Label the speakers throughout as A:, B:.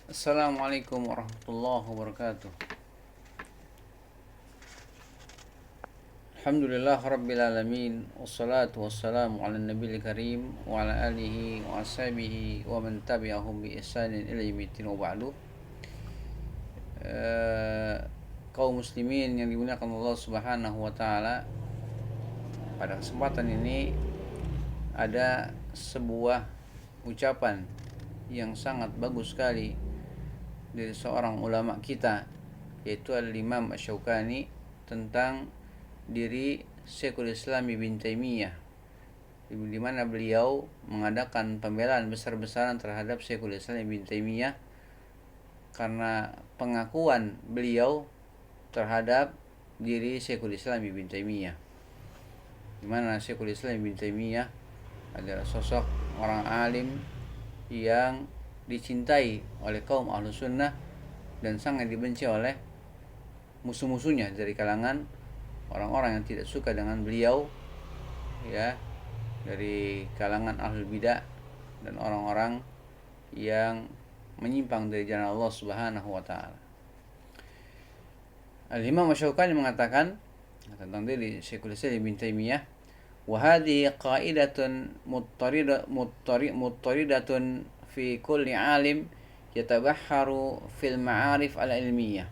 A: Assalamualaikum warahmatullahi wabarakatuh. Alhamdulillah rabbil alamin. Wassalatu wassalamu ala nabiyil karim wa ala alihi wa ashabihi wa man tabi'ahum bi ihsanin ila yaumiddin wa ba'du. Kaum muslimin yang dimuliakan Allah Subhanahu wa taala, pada kesempatan ini ada sebuah ucapan yang sangat bagus sekali dari seorang ulama kita, yaitu Al-Imam Asy-Syaukani, tentang diri Syekhul Islam Ibn Taimiyah, di mana beliau mengadakan pembelaan besar-besaran terhadap Syekhul Islam Ibn Taimiyah karena pengakuan beliau terhadap diri Syekhul Islam Ibn Taimiyah, di mana Syekhul Islam Ibn Taimiyah adalah sosok orang alim yang dicintai oleh kaum ahlu sunnah dan sangat dibenci oleh musuh-musuhnya dari kalangan orang-orang yang tidak suka dengan beliau, ya, dari kalangan ahlul bidah dan orang-orang yang menyimpang dari jalan Allah Subhanahu wa taala. Al-Imam Asy-Syaukani mengatakan tentang diri Syekhul Islam Ibn Taimiyah, wa hadhihi qa'idatun muttaridatun fi kulli alim yatabahharu fil ma'arif al-ilmiyah.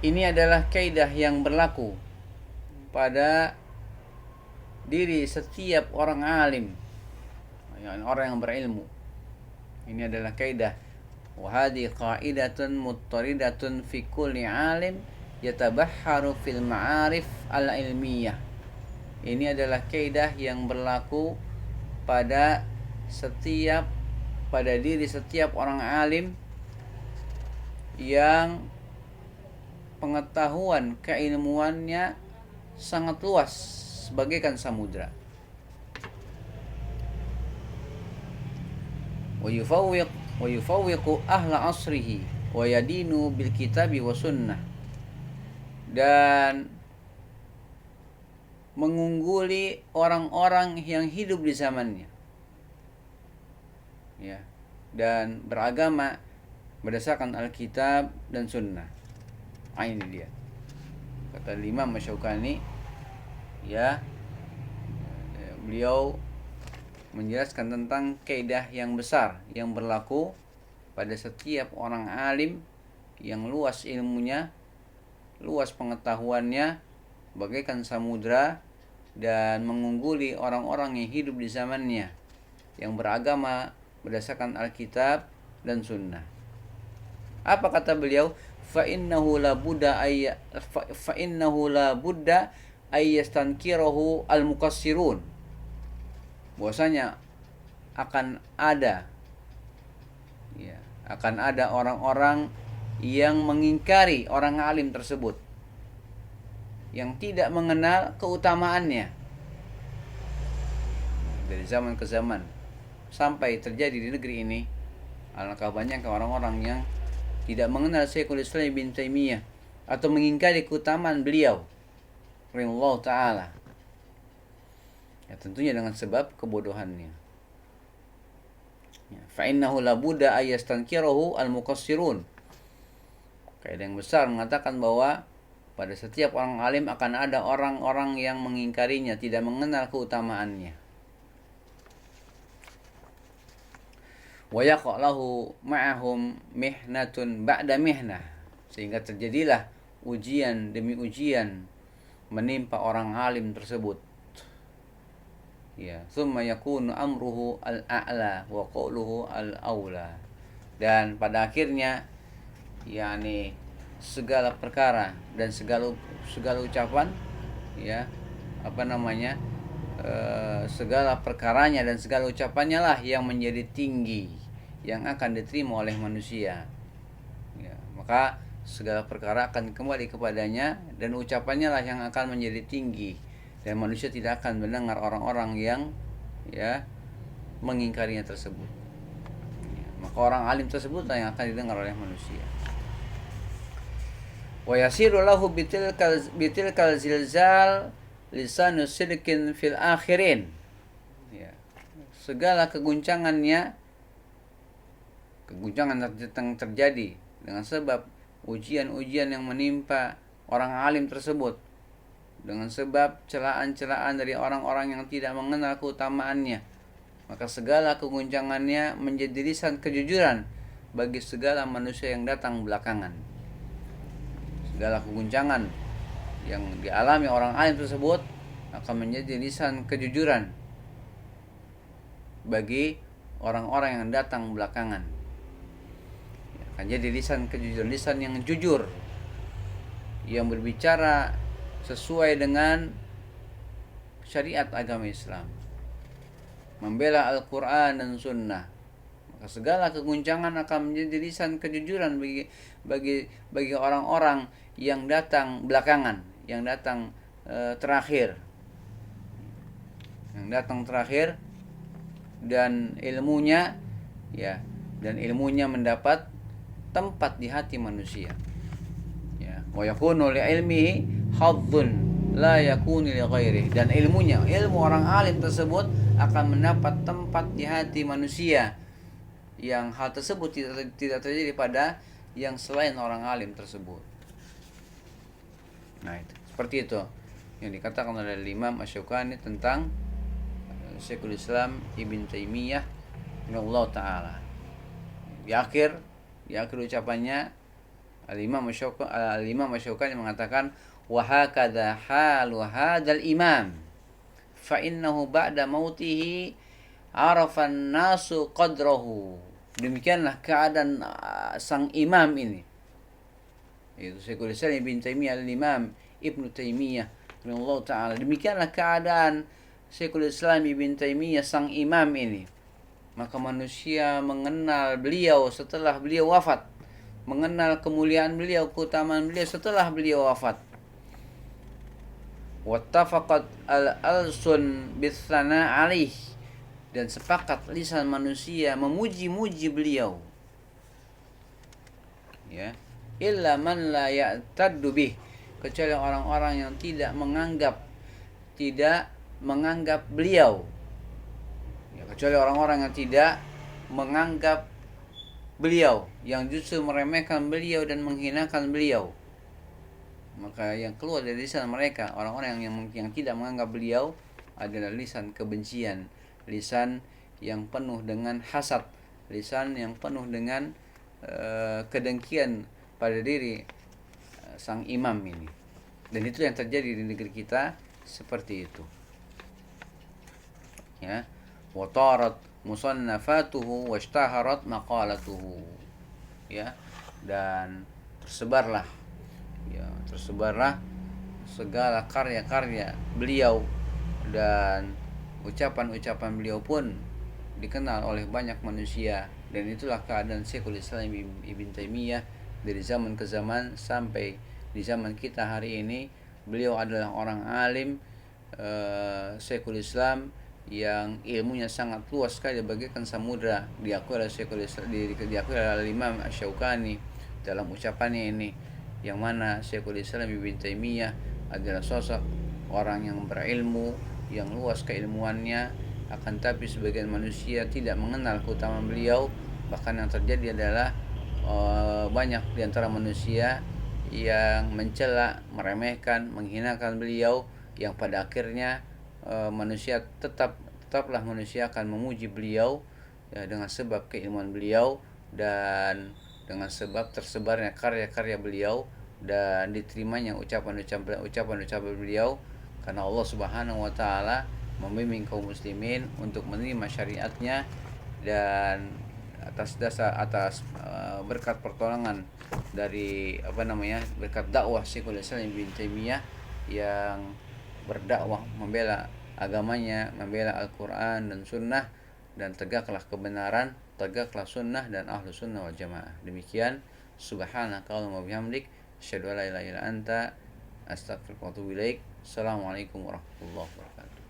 A: Ini adalah kaidah yang berlaku pada diri setiap orang alim, orang yang berilmu. Ini adalah kaidah. Wa hadhihi qa'idatun muttaridatun fi kulli alim yatabahharu fil ma'arif al-ilmiyah. Ini adalah kaidah yang berlaku pada diri setiap orang alim yang pengetahuan keilmuannya sangat luas bagaikan samudra. Wa yufawwiqu ahla asrihi wa yadinu bil kitabi wa sunnah, dan mengungguli orang-orang yang hidup di zamannya, ya, dan beragama berdasarkan Alkitab dan Sunnah. Ini dia kata Imam Asy-Syaukani, ya, beliau menjelaskan tentang kaidah yang besar yang berlaku pada setiap orang alim yang luas ilmunya, luas pengetahuannya bagaikan samudra, dan mengungguli orang-orang yang hidup di zamannya yang beragama berdasarkan Alkitab dan Sunnah. Apa kata beliau? Fa innahu la budda ayyastankirahu al-muqassirun. Bahwasanya akan ada orang-orang yang mengingkari orang alim tersebut, yang tidak mengenal keutamaannya dari zaman ke zaman sampai terjadi di negeri ini. Alangkah banyak orang-orang yang tidak mengenal Syekhul Islam Ibn Taimiyah atau mengingkari keutamaan beliau rahimahullah ta'ala, ya, tentunya dengan sebab kebodohannya. Fa innahu la budda ayastankirahu al-muqassirun. Kaidah yang besar mengatakan bahwa pada setiap orang alim akan ada orang-orang yang mengingkarinya, tidak mengenal keutamaannya. Wa yaqalahu ma'ahum mihnatun ba'da mihnah, sehingga terjadilah ujian demi ujian menimpa orang alim tersebut. Ya, thumma yakunu amruhu al-a'la wa qawluhu al-aula. Dan pada akhirnya, yakni segala perkara dan segala ucapan, ya, segala perkaranya dan segala ucapannya lah yang menjadi tinggi, yang akan diterima oleh manusia, ya, maka segala perkara akan kembali kepadanya dan ucapannya lah yang akan menjadi tinggi, dan manusia tidak akan mendengar orang-orang yang, ya, mengingkarinya tersebut, ya, maka orang alim tersebut lah yang akan didengar oleh manusia. Wa yasiru lahu bitilkal zilzal lisanu sidqin fil akhirin, ya, segala keguncangannya keguncangan yang terjadi dengan sebab ujian-ujian yang menimpa orang alim tersebut, dengan sebab celaan-celaan dari orang-orang yang tidak mengenal keutamaannya, maka segala keguncangannya menjadi lisan kejujuran bagi segala manusia yang datang belakangan. Segala keguncangan yang dialami orang alim tersebut akan menjadi lisan kejujuran bagi orang-orang yang datang belakangan. Akan jadi lisan kejujuran, lisan yang jujur, yang berbicara sesuai dengan syariat agama Islam, membela Al-Quran dan Sunnah. Maka segala keguncangan akan menjadi lisan kejujuran bagi orang-orang yang datang belakangan, yang datang terakhir, dan ilmunya mendapat tempat di hati manusia. Ya, wa yakunu li ilmihi hadzun la yakunu li ghairihi, dan ilmu orang alim tersebut akan mendapat tempat di hati manusia yang hal tersebut tidak terjadi pada yang selain orang alim tersebut. Nah, itu seperti itu yang dikatakan oleh Imam Asy-Syaukani tentang Syekhul Islam Ibn Taimiyah rahimahullah taala. Di akhir ucapannya Al-Imam Asy-Syaukani mengatakan, wa hakadha halu hadzal imam fa innahu ba'da mautihi arafan nasu qadrahu. Demikianlah keadaan sang imam ini, yaitu Syekhul Islam Ibn Taimiyah, Al-Imam Ibn Taimiyah rahimahullah taala. Demikianlah keadaan Syekhul Islam Ibn Taimiyah, sang imam ini. Maka manusia mengenal beliau setelah beliau wafat, mengenal kemuliaan beliau, keutamaan beliau setelah beliau wafat. Wattafaqat al-alsun bitsana alaih, dan sepakat lisan manusia memuji-muji beliau. Ya, illa man la ya'taddu bih, kecuali orang-orang yang tidak menganggap beliau. Ya, kecuali orang-orang yang tidak menganggap beliau, yang justru meremehkan beliau dan menghinakan beliau. Maka yang keluar dari lisan mereka, orang-orang yang tidak menganggap beliau, adalah lisan kebencian, lisan yang penuh dengan hasad, lisan yang penuh dengan kedengkian pada diri sang imam ini. Dan itu yang terjadi di negeri kita seperti itu. Ya, wa tarat musannafatuhu washtaharat maqalatuhu. Ya, dan tersebarlah segala karya-karya beliau, dan ucapan-ucapan beliau pun dikenal oleh banyak manusia. Dan itulah keadaan Syekhul Islam Ibn Taimiyah dari zaman ke zaman sampai di zaman kita hari ini. Beliau adalah orang alim, Syekhul Islam yang ilmunya sangat luas sekali, bagaikan samudra. Diakui oleh Syekhul Islam, diakui oleh Imam Asy-Syaukani dalam ucapannya ini, yang mana Syekhul Islam Ibn Taimiyah adalah sosok orang yang berilmu, yang luas keilmuannya, akan tapi sebagian manusia tidak mengenal keutamaan beliau. Bahkan yang terjadi adalah banyak di antara manusia yang mencela, meremehkan, menghinakan beliau, yang pada akhirnya manusia tetaplah manusia akan memuji beliau, ya, dengan sebab keilmuan beliau dan dengan sebab tersebarnya karya-karya beliau dan diterimanya ucapan-ucapan beliau, karena Allah Subhanahu wa taala membimbing kaum muslimin untuk menerima syariatnya, dan atas berkat pertolongan dari berkat dakwah Syekhul Islam Ibn Taimiyah yang berdakwah membela agamanya, membela Al-Quran dan Sunnah, dan tegaklah kebenaran, tegaklah Sunnah dan Ahlu Sunnah wal Jamaah. Demikian, subhanaka Allahumma bihamdik, asyhadu an la ilaha illa anta, astaghfiruka wa atubu ilaik. Assalamualaikum warahmatullahi wabarakatuh.